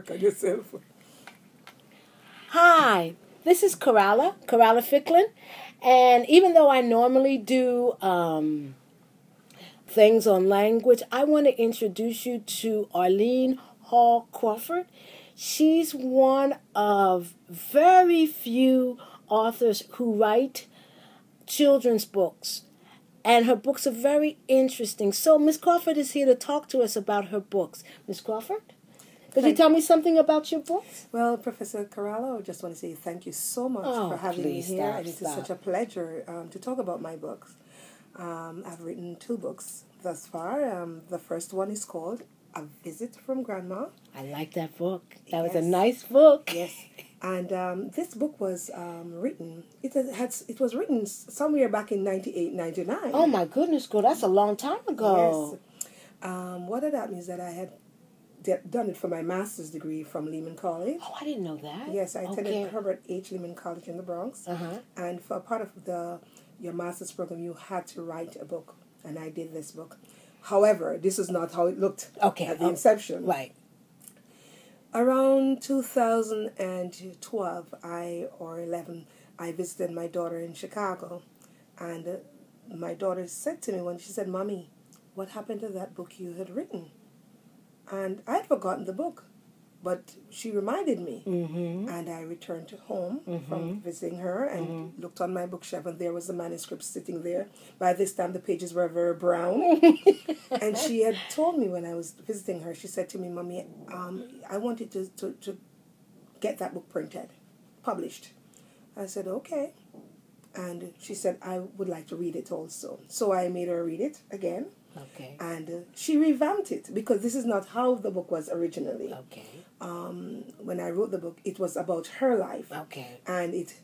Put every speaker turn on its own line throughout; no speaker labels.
work on yourself.
Hi, this is Coralla Ficklin, and even though I normally do things on language, I want to introduce you to Arlene Hall-Crawford. She's one of very few authors who write children's books, and her books are very interesting. So Miss Crawford is here to talk to us about her books. Miss Crawford, could you tell me something about your books?
Well, Professor Coralla, I just want to say thank you so much for having me here. And it is such a pleasure to talk about my books. I've written 2 books thus far. The first one is called A Visit from Grandma.
I like that book. That was a nice book.
Yes. And this book was written, it was written somewhere back in 98, 99.
Oh my goodness, girl, that's a long time ago.
Yes. What had happened is that I had done it for my master's degree from Lehman College.
Oh, I didn't know that.
Yes, I attended Herbert H. Lehman College in the Bronx. And for part of your master's program, you had to write a book. And I did this book. However, this is not how it looked at the inception.
Right.
Around 2012 or 11, I visited my daughter in Chicago. And my daughter said to me when she said, "Mommy, what happened to that book you had written?" And I had forgotten the book, but she reminded me. And I returned home from visiting her and looked on my bookshelf, and there was the manuscript sitting there. By this time, the pages were very brown. And she had told me when I was visiting her, she said to me, "Mommy, I wanted to get that book printed, published." I said, "Okay." And she said, "I would like to read it also." So I made her read it again.
Okay.
And she revamped it because this is not how the book was originally.
Okay.
When I wrote the book, it was about her life.
Okay.
And it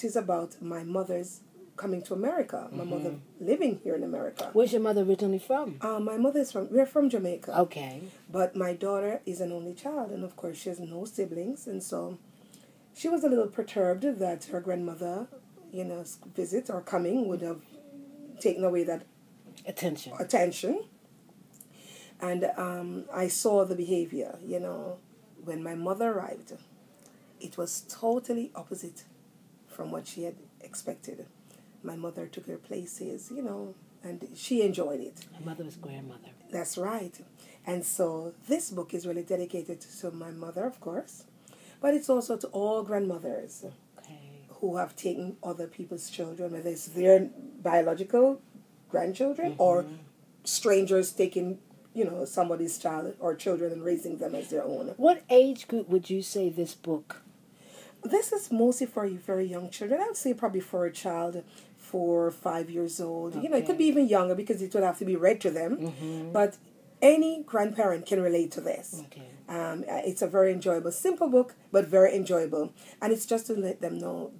is about my mother's coming to America. My mother living here in America.
Where's your mother originally from?
My mother is we're from Jamaica.
Okay.
But my daughter is an only child, and of course she has no siblings, and so she was a little perturbed that her grandmother, visit or coming would have taken away that attention. And I saw the behavior, when my mother arrived. It was totally opposite from what she had expected. My mother took her places, and she enjoyed it.
My mother was grandmother.
That's right. And so this book is really dedicated to my mother, of course, but it's also to all grandmothers who have taken other people's children, whether it's their biological grandchildren or strangers taking, somebody's child or children and raising them as their own.
What age group would you say this book?
This is mostly for very young children. I would say probably for a child 4 or 5 years old.
Okay.
It could be even younger because it would have to be read to them. But any grandparent can relate to this.
Okay.
It's a very enjoyable, simple book, but very enjoyable. And it's just to let them know,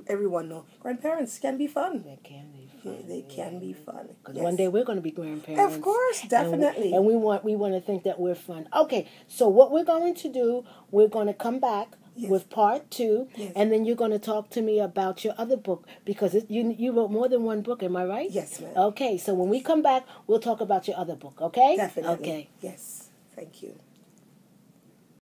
everyone know, grandparents can be fun.
They can be fun.
They can be fun.
Because one day we're going to be grandparents.
Of course, definitely.
And we want to think that we're fun. Okay, so what we're going to do, we're going to come back with part 2, and then you're going to talk to me about your other book, because you wrote more than one book, am I right?
Yes, ma'am.
Okay, so when we come back, we'll talk about your other book, okay?
Definitely.
Okay.
Yes, thank you.